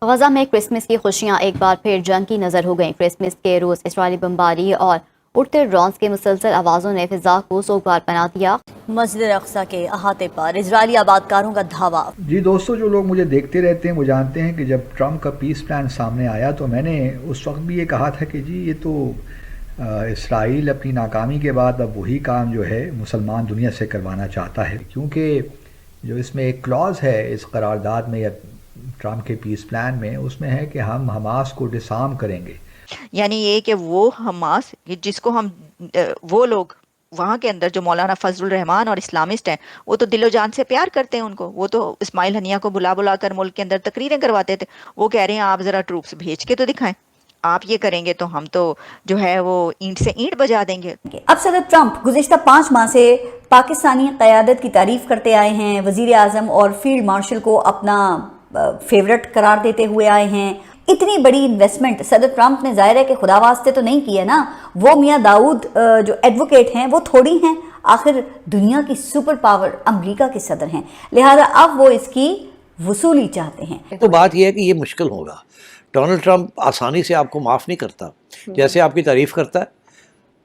غزہ میں کرسمس کی خوشیاں ایک بار پھر جنگ کی نظر ہو گئیں۔ کرسمس کے روز اسرائیلی بمباری اور اڑتے ڈرونز کے مسلسل آوازوں نے فضا کو سوگوار بنا دیا۔ مسجد اقصی کے احاطے پر اسرائیلی آبادکاروں کا دھاوا۔ جی دوستو، جو لوگ مجھے دیکھتے رہتے ہیں وہ جانتے ہیں کہ جب ٹرمپ کا پیس پلان سامنے آیا تو میں نے اس وقت بھی یہ کہا تھا کہ جی یہ تو اسرائیل اپنی ناکامی کے بعد اب وہی کام جو ہے مسلمان دنیا سے کروانا چاہتا ہے، کیونکہ جو اس میں ایک کلاز ہے اس قرارداد میں یا ٹرمپ کے پیس پلان میں، اس میں ہے کہ ہم حماس کو ڈسارم کریں گے۔ یعنی یہ کہ وہ حماس جس کو ہم وہ لوگ وہاں کے اندر جو مولانا فضل الرحمان اور اسلامسٹ ہیں، وہ تو دل و جان سے پیار کرتے ہیں ان کو، وہ تو اسماعیل ہنیہ کو بلا بلا کر ملک کے اندر تقریریں کرواتے تھے۔ وہ کہہ رہے ہیں آپ ذرا ٹروپس بھیج کے تو دکھائیں، آپ یہ کریں گے تو ہم تو جو ہے وہ اینٹ سے اینٹ بجا دیں گے۔ اب صدر ٹرمپ گزشتہ 5 ماہ سے پاکستانی قیادت کی تعریف کرتے آئے ہیں، وزیر اعظم اور فیلڈ مارشل کو اپنا فیورٹ قرار دیتے ہوئے آئے ہیں۔ اتنی بڑی انویسٹمنٹ صدر ٹرمپ نے ظاہر ہے کہ خدا واسطے تو نہیں کی ہے نا، وہ میاں داؤد جو ایڈوکیٹ ہیں وہ تھوڑی ہیں، آخر دنیا کی سپر پاور امریکہ کے صدر ہیں، لہذا اب وہ اس کی وصولی چاہتے ہیں۔ تو بات یہ ہے کہ یہ مشکل ہوگا۔ ڈونلڈ ٹرمپ آسانی سے آپ کو معاف نہیں کرتا، جیسے آپ کی تعریف کرتا ہے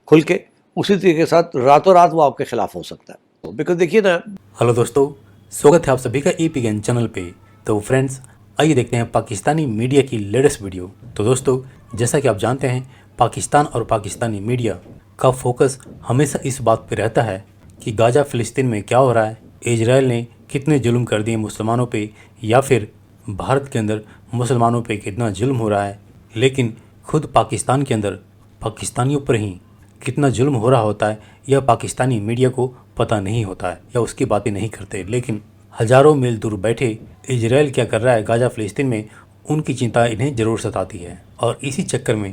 کھل کے، اسی طریقے کے ساتھ راتوں رات وہ آپ کے خلاف ہو سکتا ہے۔ بیکاز دیکھیے نا، ہلو دوستو، سواگت ہے آپ سبھی کا ای پی گین چینل پہ۔ تو فرینڈز، آئیے دیکھتے ہیں پاکستانی میڈیا کی لیٹسٹ ویڈیو۔ تو دوستو، جیسا کہ آپ جانتے ہیں، پاکستان اور پاکستانی میڈیا کا فوکس ہمیشہ اس بات پہ رہتا ہے کہ غزہ فلسطین میں کیا ہو رہا ہے، اسرائیل نے کتنے ظلم کر دیے مسلمانوں پہ، یا پھر بھارت کے اندر مسلمانوں پہ کتنا ظلم ہو رہا ہے۔ لیکن خود پاکستان کے اندر پاکستانیوں پر ہی کتنا ظلم ہو رہا ہوتا ہے یا پاکستانی میڈیا کو پتہ نہیں ہوتا ہے یا اس کی باتیں نہیں کرتے۔ لیکن ہزاروں میل دور بیٹھے اسرائیل کیا کر رہا ہے غزہ فلسطین میں، ان کی چنتا انہیں ضرور ستاتی ہے۔ اور اسی چکر میں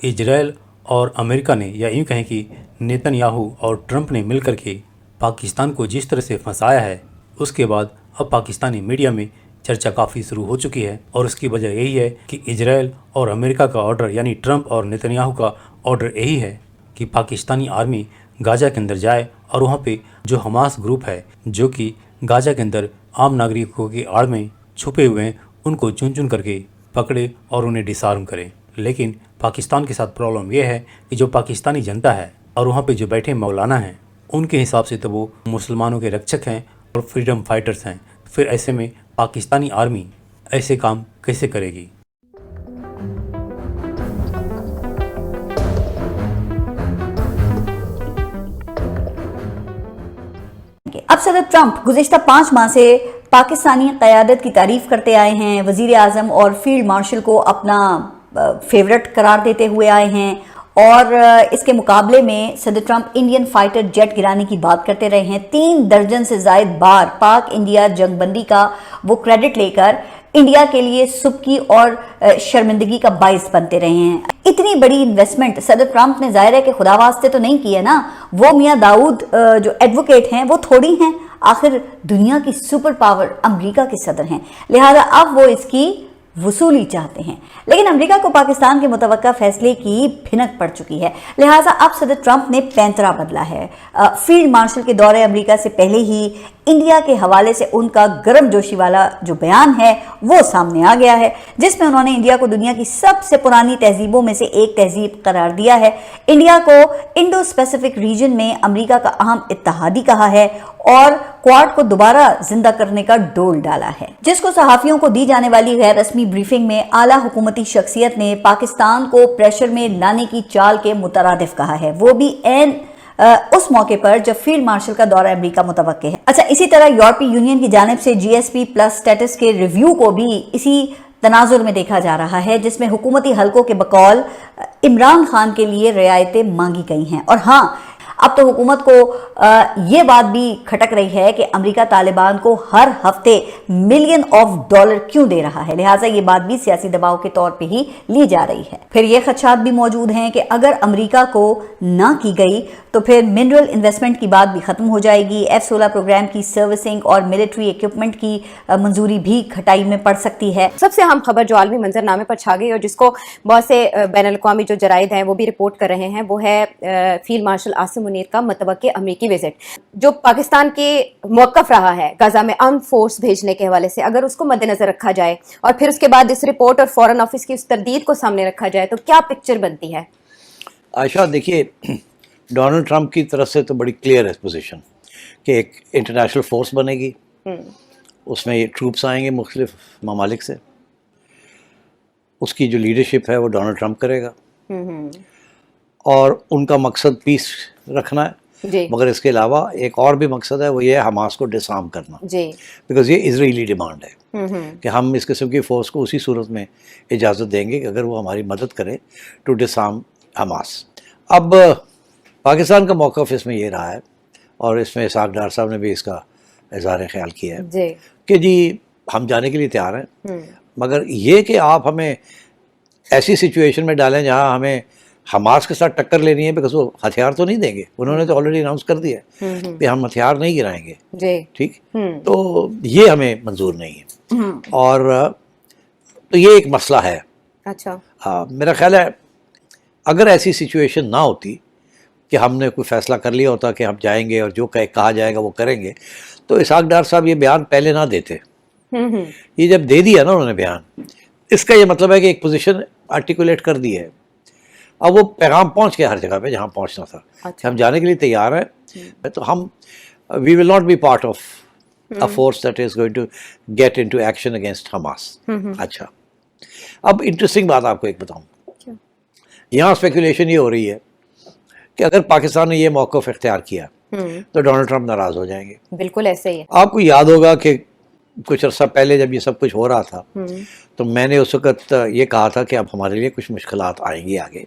اسرائیل اور امریکہ نے، یا یوں کہیں کہ نیتن یاہو اور ٹرمپ نے مل کر کے پاکستان کو جس طرح سے پھنسایا ہے، اس کے بعد اب پاکستانی میڈیا میں چرچا کافی شروع ہو چکی ہے۔ اور اس کی وجہ یہی ہے کہ اسرائیل اور امریکہ کا آرڈر، یعنی ٹرمپ اور نیتن یاہو کا آرڈر یہی ہے کہ پاکستانی آرمی غزہ کے اندر جائے اور وہاں پہ جو حماس گروپ ہے جو کہ غزہ کے اندر عام ناگرکوں کی آڑ میں چھپے ہوئے ہیں، ان کو چن چن کر کے پکڑے اور انہیں ڈسارم کرے۔ لیکن پاکستان کے ساتھ پرابلم یہ ہے کہ جو پاکستانی جنتا ہے اور وہاں پہ جو بیٹھے مولانا ہیں، ان کے حساب سے تو وہ مسلمانوں کے رکشک ہیں اور فریڈم فائٹرز ہیں۔ پھر ایسے میں پاکستانی آرمی ایسے کام کیسے کرے گی؟ اب صدر ٹرمپ گزشتہ 5 ماہ سے پاکستانی قیادت کی تعریف کرتے آئے ہیں، وزیر اعظم اور فیلڈ مارشل کو اپنا فیورٹ قرار دیتے ہوئے آئے ہیں، اور اس کے مقابلے میں صدر ٹرمپ انڈین فائٹر جیٹ گرانے کی بات کرتے رہے ہیں۔ 3 درجن سے زائد بار پاک انڈیا جنگ بندی کا وہ کریڈٹ لے کر انڈیا کے لیے سبکی اور شرمندگی کا باعث بنتے رہے ہیں۔ اتنی بڑی انویسٹمنٹ صدر ٹرمپ نے ظاہر ہے کہ خدا واسطے تو نہیں کی ہے نا، وہ میاں داؤد جو ایڈوکیٹ ہیں وہ تھوڑی ہیں، آخر دنیا کی سپر پاور امریکہ کے صدر ہیں، لہذا اب وہ اس کی وصولی چاہتے ہیں۔ لیکن امریکہ کو پاکستان کے متوقع فیصلے کی بھنک پڑ چکی ہے، لہٰذا اب صدر ٹرمپ نے پینترا بدلا ہے۔ فیلڈ مارشل کے دورے امریکہ سے پہلے ہی انڈیا کے حوالے سے ان کا گرم جوشی والا جو بیان ہے وہ سامنے آ گیا ہے، جس میں انہوں نے انڈیا کو دنیا کی سب سے پرانی تہذیبوں میں سے ایک تہذیب قرار دیا ہے، انڈیا کو انڈو اسپیسیفک ریجن میں امریکہ کا اہم اتحادی کہا ہے، اور کوارڈ کو دوبارہ زندہ کرنے کا ڈول ڈالا ہے، جس کو صحافیوں کو دی جانے والی غیر رسمی بریفنگ میں اعلیٰ حکومتی شخصیت نے پاکستان کو پریشر میں لانے کی چال کے مترادف کہا ہے، وہ بھی اس موقع پر جب فیلڈ مارشل کا دورہ امریکہ متوقع ہے۔ اچھا، اسی طرح یورپی یونین کی جانب سے GSP+ سٹیٹس کے ریویو کو بھی اسی تناظر میں دیکھا جا رہا ہے، جس میں حکومتی حلقوں کے بقول عمران خان کے لیے رعایتیں مانگی گئی ہیں۔ اور ہاں، اب تو حکومت کو یہ بات بھی کھٹک رہی ہے کہ امریکہ طالبان کو ہر ہفتے $ملین کیوں دے رہا ہے، لہٰذا یہ بات بھی سیاسی دباؤ کے طور پہ ہی لی جا رہی ہے۔ پھر یہ خدشات بھی موجود ہیں کہ اگر امریکہ کو نہ کی گئی تو پھر منرل انویسٹمنٹ کی بات بھی ختم ہو جائے گی، F-16 پروگرام کی سروسنگ اور ملٹری ایکوپمنٹ کی منظوری بھی کھٹائی میں پڑ سکتی ہے۔ سب سے اہم خبر جو عالمی منظرنامے پر چھا گئی اور جس کو بہت سے بین الاقوامی جو جرائد ہیں وہ بھی رپورٹ کر رہے ہیں، وہ ہے فیلڈ مارشل عاصم منیر کا متوقع امریکی وزٹ جو پاکستان کے موقف رہا ہے غزہ میں آرم فورس بھیجنے کے حوالے سے، اگر اس کو مد نظر رکھا جائے اور پھر اس کے بعد اس رپورٹ اور فورن آفس کی اس تردید کو سامنے رکھا جائے تو کیا پکچر بنتی ہے؟ عائشہ دیکھیے، ڈونلڈ ٹرمپ کی طرف سے تو بڑی کلیئر ہے پوزیشن کہ ایک انٹرنیشنل فورس بنے گی، اس میں یہ ٹروپس آئیں گے مختلف ممالک سے، اس کی جو لیڈرشپ ہے وہ ڈونلڈ ٹرمپ کرے گا، اور ان کا مقصد پیس رکھنا ہے، جی مگر اس کے علاوہ ایک اور بھی مقصد ہے، وہ یہ ہے حماس کو ڈسارم کرنا، جی بیکاز یہ اسرائیلی ڈیمانڈ ہے کہ ہم اس قسم کی فورس کو اسی صورت میں اجازت دیں گے کہ اگر وہ ہماری مدد کرے ٹو ڈسارم حماس۔ اب پاکستان کا موقف اس میں یہ رہا ہے، اور اس میں اسحاق ڈار صاحب نے بھی اس کا اظہار خیال کیا ہے جی کہ جی ہم جانے کے لیے تیار ہیں، مگر یہ کہ آپ ہمیں ایسی سچویشن میں ڈالیں جہاں ہمیں حماس کے ساتھ ٹکر لینی ہے، بیکاز وہ ہتھیار تو نہیں دیں گے، انہوں نے تو آلریڈی اناؤنس کر دیا ہے کہ ہم ہتھیار نہیں گرائیں گے، جی ٹھیک، تو یہ ہمیں منظور نہیں ہے، اور تو یہ ایک مسئلہ ہے۔ اچھا ہاں، میرا خیال ہے اگر ایسی سچویشن نہ ہوتی کہ ہم نے کوئی فیصلہ کر لیا ہوتا کہ ہم جائیں گے اور جو کہا جائے گا وہ کریں گے، تو اسحاق ڈار صاحب یہ بیان پہلے نہ دیتے۔ یہ جب دے دیا نا انہوں نے بیان، اس کا یہ مطلب ہے کہ ایک پوزیشن آرٹیکولیٹ کر دی ہے، اب وہ پیغام پہنچ گیا ہر جگہ پہ جہاں پہنچنا تھا کہ ہم جانے کے لیے تیار ہیں، تو ہم we will not be part of a force that is going to get into action against Hamas. اچھا، اب انٹرسٹنگ بات آپ کو ایک بتاؤں، یہاں اسپیکولیشن یہ ہو رہی ہے کہ اگر پاکستان نے یہ موقف اختیار کیا تو ڈونلڈ ٹرمپ ناراض ہو جائیں گے۔ بالکل ایسے ہی ہے۔ آپ کو یاد ہوگا کہ کچھ عرصہ پہلے جب یہ سب کچھ ہو رہا تھا تو میں نے اس وقت یہ کہا تھا کہ اب ہمارے لیے کچھ مشکلات آئیں گی آگے،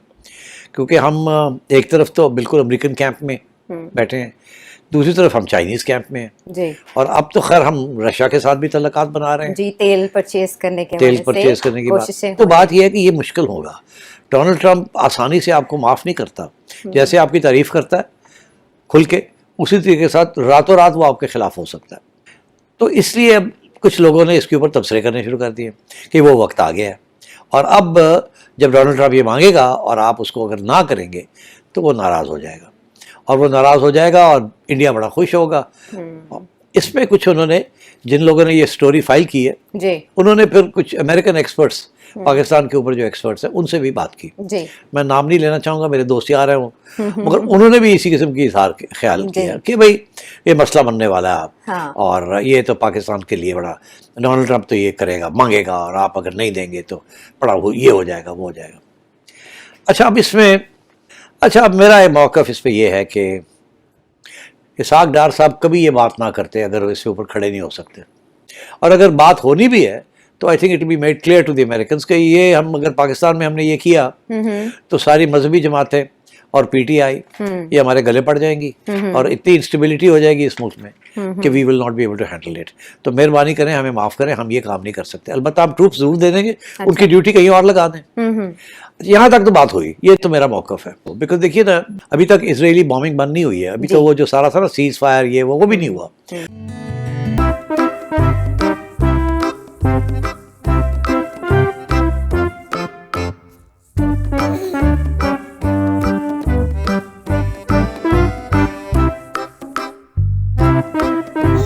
کیونکہ ہم ایک طرف تو بالکل امریکن کیمپ میں بیٹھے ہیں، دوسری طرف ہم چائنیز کیمپ میں ہیں، جی اور اب تو خیر ہم رشیا کے ساتھ بھی تعلقات بنا رہے ہیں، جی تیل پرچیز کرنے کے تیل پرچیز کرنے کی بات، تو بات یہ ہے کہ یہ مشکل ہوگا۔ ڈونلڈ ٹرمپ آسانی سے آپ کو معاف نہیں کرتا، جیسے آپ کی تعریف کرتا ہے کھل کے، اسی طریقے کے ساتھ راتوں رات وہ آپ کے خلاف ہو سکتا ہے۔ تو اس لیے اب کچھ لوگوں نے اس کے اوپر تبصرے کرنے شروع کر دیے کہ وہ وقت آ گیا ہے، اور اب جب ڈونلڈ ٹرمپ یہ مانگے گا اور آپ اس کو اگر نہ کریں گے تو وہ ناراض ہو جائے گا، اور وہ ناراض ہو جائے گا اور انڈیا بڑا خوش ہوگا۔ اس میں کچھ انہوں نے، جن لوگوں نے یہ سٹوری فائل کی ہے، جی انہوں نے پھر کچھ امریکن ایکسپرٹس، پاکستان کے اوپر جو ایکسپرٹس ہیں، ان سے بھی بات کی۔ جی میں نام نہیں لینا چاہوں گا، میرے دوست یار ہیں وہ، مگر انہوں نے بھی اسی قسم کی اظہار خیال کیا کہ بھئی یہ مسئلہ بننے والا ہے ہاں۔ آپ، اور یہ تو پاکستان کے لیے بڑا، ڈونلڈ ٹرمپ تو یہ کرے گا، مانگے گا، اور آپ اگر نہیں دیں گے تو بڑا یہ ہو جائے گا، وہ ہو جائے گا۔ اچھا، اب اس میں، اب میرا موقف اس پہ یہ ہے کہ اسحاق ڈار صاحب کبھی یہ بات نہ کرتے اگر اس کے اوپر کھڑے نہیں ہو سکتے، اور اگر بات ہونی بھی ہے تو I think it be made clear to the Americans کہ یہ ہم اگر پاکستان میں ہم نے یہ کیا تو ساری مذہبی جماعتیں اور پی ٹی آئی یہ ہمارے گلے پڑ جائیں گی، اور اتنی انسٹیبلٹی ہو جائے گی اس ملک میں کہ we will not be able to handle it. تو مہربانی کریں، ہمیں معاف کریں، ہم یہ کام نہیں کر سکتے، البتہ ہم ٹروپ ضرور دے دیں گے، ان کی ڈیوٹی کہیں اور لگا دیں۔ یہاں تک تو بات ہوئی، یہ تو میرا موقف ہے، بیکاز دیکھیے نا، ابھی تک اسرائیلی بامبنگ بند نہیں ہوئی ہے، ابھی تو وہ جو سارا نا سیز فائر یہ وہ بھی نہیں ہوا۔